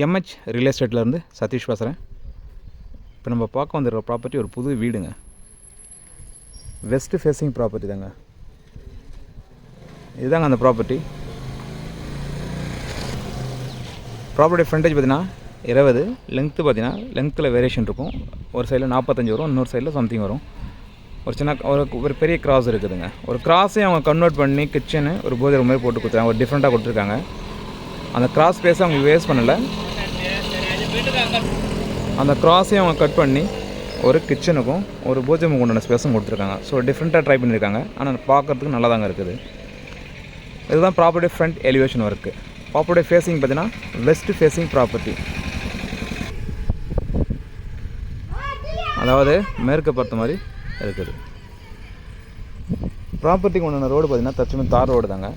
MH real எஸ்டேட்லேருந்து Satish பேசுகிறேன். இப்போ நம்ம பார்க்க வந்துடுற ப்ராப்பர்ட்டி ஒரு புது வீடுங்க. வெஸ்ட் ஃபேஸிங் ப்ராப்பர்ட்டி தாங்க. இதுதாங்க அந்த ப்ராப்பர்ட்டி. ஃப்ரண்டேஜ் பார்த்தீங்கன்னா 20, லென்த்து பார்த்தீங்கன்னா லென்த்தில் வேரியேஷன் இருக்கும். ஒரு சைடில் 45 வரும், இன்னொரு சைடில் சம்திங் வரும். ஒரு சின்ன ஒரு பெரிய கிராஸ் இருக்குதுங்க. ஒரு கிராஸையும் அவங்க கன்வெர்ட் பண்ணி கிச்சனு ஒரு பூஜை மாதிரி போட்டு கொடுத்துருக்காங்க. ஒரு டிஃப்ரெண்ட்டாக கொடுத்துருக்காங்க. அந்த கிராஸ் ஸ்பேஸை அவங்க வேஸ்ட் பண்ணலை. அந்த கிராஸையும் அவங்க கட் பண்ணி ஒரு கிச்சனுக்கும் ஒரு பூஜை உண்டான ஸ்பேஸும் கொடுத்துருக்காங்க. ஸோ டிஃப்ரெண்ட்டாக ட்ரை பண்ணியிருக்காங்க. ஆனால் பார்க்குறதுக்கு நல்லா தாங்க இருக்குது. இதுதான் property front elevation work. Property facing பார்த்தீங்கன்னா வெஸ்ட் ஃபேஸிங் ப்ராப்பர்ட்டி, அதாவது மேற்கு பார்த்த மாதிரி இருக்குது. ப்ராப்பர்ட்டிக்கு உண்டான ரோடு பார்த்தீங்கன்னா தற்சமயம் தார் ரோடு தாங்க.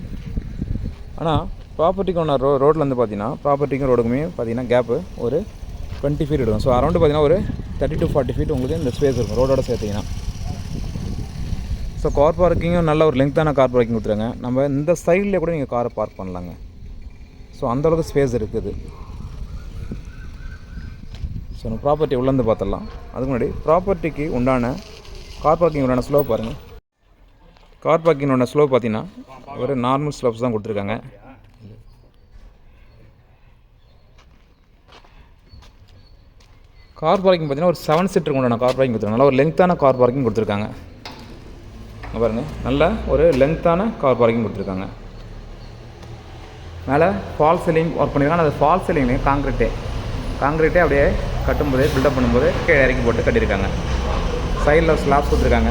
ஆனால் ப்ராப்பர்ட்டிக்கு உண்டான ரோட்லேருந்து பார்த்தீங்கன்னா ப்ராப்பர்ட்டிக்கும் ரோடுக்குமே பார்த்தீங்கன்னா கேப்பு ஒரு 20 ஃபீட் இருக்கும். ஸோ அரௌண்டு பார்த்தீங்கன்னா ஒரு 30 to 40 ஃபீட் உங்களுக்கு இந்த ஸ்பேஸ் இருக்கும் ரோடோட சேர்த்திங்கன்னா. ஸோ கார் பார்க்கிங்கும் நல்ல ஒரு லெங்க்த்தான கார் பார்க்கிங் கொடுத்துருங்க. நம்ம இந்த சைட்லேயே கூட நீங்கள் காரை பார்க் பண்ணலாங்க. ஸோ அந்தளவுக்கு ஸ்பேஸ் இருக்குது. ஸோ நம்ம ப்ராப்பர்ட்டி உள்ளேருந்து பார்த்துடலாம். அதுக்கு முன்னாடி ப்ராப்பர்ட்டிக்கு உண்டான கார் பார்க்கிங் உண்டான ஸ்லோப் பாருங்கள். கார் பார்க்கிங் உண்டான ஸ்லோப் பார்த்தீங்கன்னா ஒரு நார்மல் ஸ்லோப்ஸ் தான் கொடுத்துருக்காங்க. கார் பார்க்கிங் பார்த்தீங்கன்னா ஒரு 7 சீட்டருக்கு உண்டான கார் பார்க்கிங் கொடுத்துருக்காங்க. நல்லா ஒரு லெங்க்த்தான கார் பார்க்கிங் கொடுத்துருக்காங்க. பாருங்கள், நல்ல ஒரு லெங்க்த்தான கார் பார்க்கிங் கொடுத்துருக்காங்க. மேலே ஃபால் சீலிங் ஒர்க் பண்ணியிருக்காங்க. அது ஃபால் சீலிங்லேயும் காங்கிரீட்டே அப்படியே கட்டும்போதே பில்டப் பண்ணும்போது கீழே இறக்கி போட்டு கட்டியிருக்காங்க. சைடில் ஸ்லாப்ஸ் கொடுத்துருக்காங்க.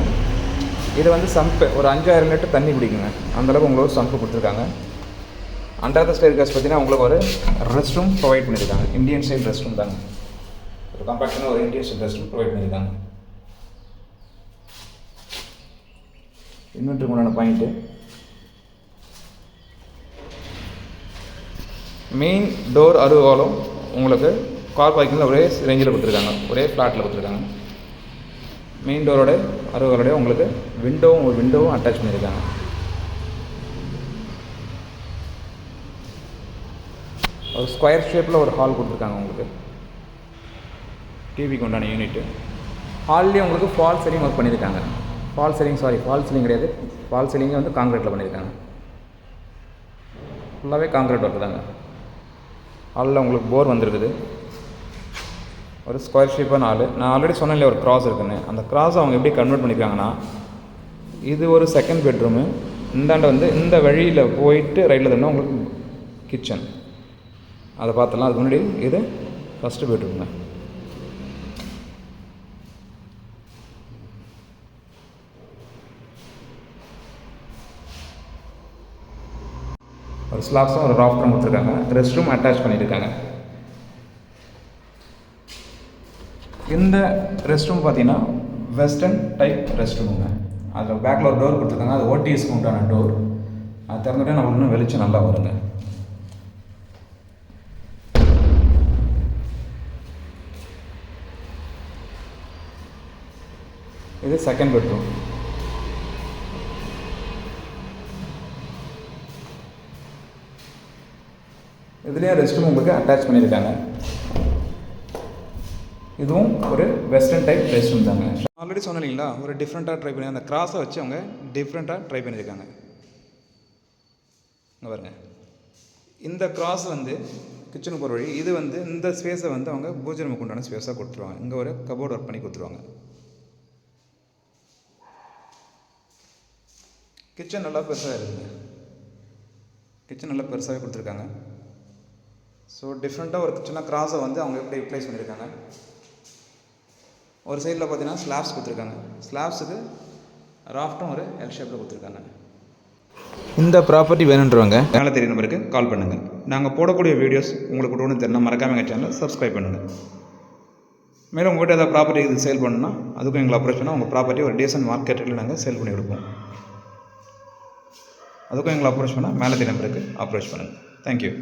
இது வந்து சம்பு ஒரு 5000 லிட்டர் தண்ணி பிடிக்குங்க. அந்தளவுக்கு உங்களுக்கு ஒரு சம்பு கொடுத்துருக்காங்க. அண்டர் த ஸ்டேர் கேஸ் பார்த்தீங்கன்னா உங்களுக்கு ஒரு ரெஸ்ட் ரூம் ப்ரொவைட் பண்ணியிருக்காங்க. இந்தியன் ஸ்டைல் ரெஸ்ட் ரூம் தாங்க. ஒரு கம்பேக்டான ஒரு Indian style rest room provide பண்ணியிருக்காங்க. இன்வெர்ட்டருக்கு உண்டான பாயிண்ட்டு, மெயின் டோர் அருவாலும் உங்களுக்கு கார் பார்க்கிங்கில் ஒரே ரேஞ்சில் கொடுத்துருக்காங்க. ஒரே ஃப்ளாட்டில் கொடுத்துருக்காங்க. மெயின் டோரோட அருவாலோடய உங்களுக்கு ஒரு விண்டோவும் அட்டாச் பண்ணியிருக்காங்க. ஒரு ஸ்கொயர் ஷேப்பில் ஒரு ஹால் கொடுத்துருக்காங்க. உங்களுக்கு டிவிக்கு உண்டான யூனிட்டு. ஹால்லேயே உங்களுக்கு ஃபால் சீலிங் ஒர்க் பண்ணியிருக்காங்க. ஃபால் சீலிங் கிடையாது. ஃபால் சீலிங்கை வந்து காங்கிரீட்டில் பண்ணியிருக்காங்க. ஃபுல்லாகவே காங்கிரீட் ஒர்க் தாங்க. ஹாலில் உங்களுக்கு போர் வந்துருக்குது. ஒரு ஸ்கொயர் ஷேப்பான ஹால். நான் ஆல்ரெடி சொன்னேன் ஒரு கிராஸ் இருக்குன்னு. அந்த கிராஸ் அவங்க எப்படி கன்வெர்ட் பண்ணியிருக்காங்கன்னா, இது ஒரு செகண்ட் பெட்ரூமு. இந்தாண்ட வந்து இந்த வழியில் போயிட்டு ரைட்டில் தந்தா உங்களுக்கு கிச்சன். அதை பார்த்துலாம். அதுக்கு முன்னாடி இது ஃபஸ்ட்டு பெட்ரூம்ங்க. ஒரு ஸ்லாப்ஸும் ஒரு ராஃப்டரும் கொடுத்துருக்காங்க. ரெஸ்ட் ரூம் அட்டாச் பண்ணியிருக்காங்க. இந்த ரெஸ்ட் ரூம் பார்த்தீங்கன்னா வெஸ்டர்ன் டைப் ரெஸ்ட் ரூமுங்க. அதில் பேக்கில் ஒரு டோர் கொடுத்துருக்காங்க. அது ஓடிஎஸ்க்கு உண்டான டோர். அது திறந்துட்டே நம்மளுக்கு இன்னும் வெளிச்சம் நல்லா வருங்க. இது செகண்ட் பெட்ரூம். இதுலேயே ரெஸ்ட் ரூம் உங்களுக்கு அட்டாச் பண்ணியிருக்காங்க. இதுவும் ஒரு வெஸ்டர்ன் டைப் ரெஸ்ட் ரூம் தாங்க. ஆல்ரெடி சொன்னேன் இல்லைங்களா, ஒரு டிஃப்ரெண்ட்டாக ட்ரை பண்ணி அந்த கிராஸை வச்சு அவங்க டிஃப்ரெண்ட்டாக ட்ரை பண்ணியிருக்காங்க. இங்கே பாருங்கள், இந்த கிராஸ் வந்து கிச்சனுக்கு ஒரு வழி. இது வந்து இந்த ஸ்பேஸை வந்து அவங்க பூஜை ரூமுக்கு உண்டான ஸ்பேஸாக கொடுத்துருவாங்க. இங்கே ஒரு கபோர்டு ஒர்க் பண்ணி கொடுத்துருவாங்க. கிச்சன் நல்லா பெருசாக இருக்குதுங்க. கிச்சன் நல்லா பெருசாகவே கொடுத்துருக்காங்க. ஸோ டிஃப்ரெண்ட்டாக ஒரு சின்ன கிராஸை வந்து அவங்க எப்படி யூட்டிலைஸ் பண்ணியிருக்காங்க. ஒரு சைடில் பார்த்தீங்கன்னா ஸ்லாப்ஸ் கொடுத்துருக்காங்க. ஸ்லாப்ஸுக்கு ராஃப்டும் ஒரு எல் ஷேப்பில் கொடுத்துருக்காங்க. இந்த ப்ராப்பர்ட்டி வேணுன்றவங்க மேலே தெரிய நம்பருக்கு கால் பண்ணுங்கள். நாங்கள் போடக்கூடிய வீடியோஸ் உங்களுக்கு ஒன்று தெரியும். மறக்காமல் எங்கள் சேனலை சப்ஸ்கிரைப் பண்ணுங்கள். மேலும் உங்கள்கிட்ட ஏதாவது ப்ராப்பர்ட்டி இது சேல் பண்ணணும்னா அதுக்கும் எங்களை அப்ரோச் பண்ணால் உங்கள் ப்ராப்பர்ட்டி ஒரு டீசன்ட் மார்க்கெட்டில் நாங்கள் சேல் பண்ணி கொடுப்போம். அதுக்கும் எங்களை அப்ரோச் பண்ணால் மேலே தெரிய நம்பருக்கு அப்ரோச் பண்ணுங்கள். தேங்க்யூ.